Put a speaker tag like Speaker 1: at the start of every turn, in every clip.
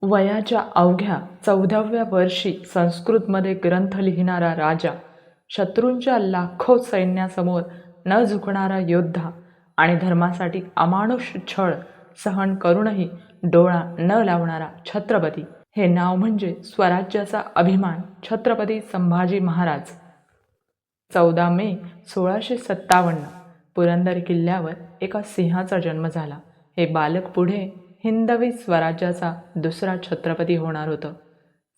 Speaker 1: वयाच्या अवघ्या 14व्या वर्षी संस्कृतमध्ये ग्रंथ लिहिणारा राजा, शत्रूंच्या लाखो सैन्यासमोर न झुकणारा योद्धा आणि धर्मासाठी अमानुष छळ सहन करूनही डोळा न लावणारा छत्रपती, हे नाव म्हणजे स्वराज्याचा अभिमान छत्रपती संभाजी महाराज. 14 मे 1657 पुरंदर किल्ल्यावर एका सिंहाचा जन्म झाला. हे बालक पुढे हिंदवी स्वराज्याचा दुसरा छत्रपती होणार होतं.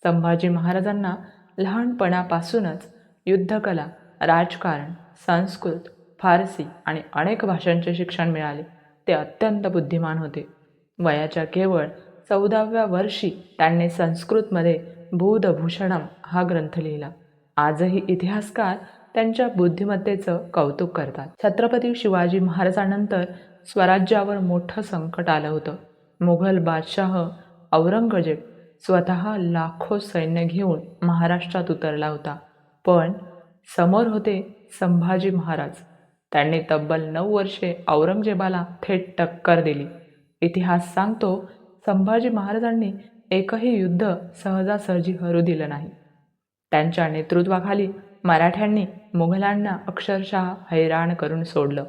Speaker 1: संभाजी महाराजांना लहानपणापासूनच युद्धकला, राजकारण, संस्कृत, फारसी आणि अनेक भाषांचे शिक्षण मिळाले. ते अत्यंत बुद्धिमान होते. वयाच्या केवळ 14व्या वर्षी त्यांनी संस्कृतमध्ये बुधभूषणम हा ग्रंथ लिहिला. आजही इतिहासकार त्यांच्या बुद्धिमत्तेचं कौतुक करतात. छत्रपती शिवाजी महाराजांनंतर स्वराज्यावर मोठं संकट आलं होतं. मुघल बादशाह औरंगजेब स्वतः लाखो सैन्य घेऊन महाराष्ट्रात उतरला होता. पण समोर होते संभाजी महाराज. त्यांनी तब्बल 9 वर्षे औरंगजेबाला थेट टक्कर दिली. इतिहास सांगतो, संभाजी महाराजांनी एकही युद्ध सहजासहजी हरू दिलं नाही. त्यांच्या नेतृत्वाखाली मराठ्यांनी मुघलांना अक्षरशः हैराण करून सोडलं.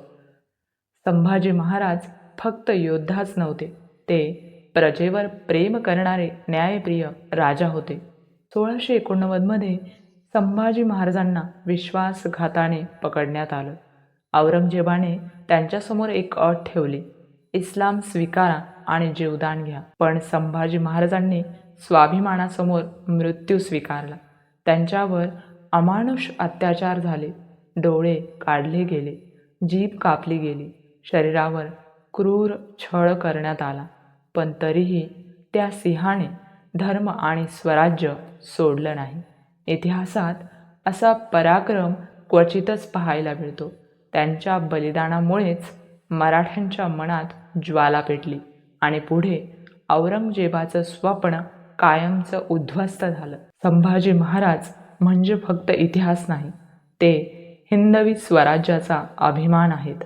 Speaker 1: संभाजी महाराज फक्त योद्धाच नव्हते, ते प्रजेवर प्रेम करणारे न्यायप्रिय राजा होते. 1689 संभाजी महाराजांना विश्वासघाताने पकडण्यात आलं. औरंगजेबाने त्यांच्यासमोर एक अट ठेवली, इस्लाम स्वीकारा आणि जीवदान घ्या. पण संभाजी महाराजांनी स्वाभिमानासमोर मृत्यू स्वीकारला. त्यांच्यावर अमानुष अत्याचार झाले. डोळे काढले गेले, जीभ कापली गेली, शरीरावर क्रूर छळ करण्यात आला. पण तरीही त्या सिंहाने धर्म आणि स्वराज्य सोडलं नाही. इतिहासात असा पराक्रम क्वचितच पाहायला मिळतो. त्यांच्या बलिदानामुळेच मराठ्यांच्या मनात ज्वाला पेटली आणि पुढे औरंगजेबाचं स्वप्न कायमचं उद्ध्वस्त झालं. संभाजी महाराज म्हणजे फक्त इतिहास नाही, ते हिंदवी स्वराज्याचा अभिमान आहेत.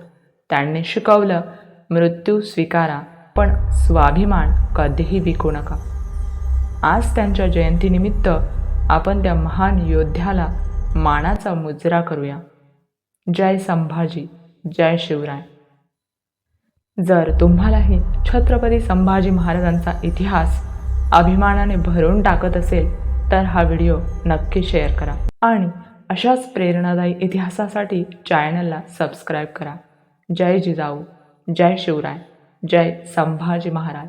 Speaker 1: त्यांनी शिकवलं, मृत्यू स्वीकारा पण स्वाभिमान कधीही विकू नका. आज त्यांच्या जयंतीनिमित्त आपण त्या महान योद्ध्याला मानाचा मुजरा करूया. जय संभाजी, जय शिवराय. जर तुम्हालाही छत्रपती संभाजी महाराजांचा इतिहास अभिमानाने भरून टाकत असेल तर हा व्हिडिओ नक्की शेअर करा आणि अशाच प्रेरणादायी इतिहासासाठी चॅनलला सबस्क्राईब करा. जय जिजाऊ, जय शिवराय, जय संभाजी महाराज.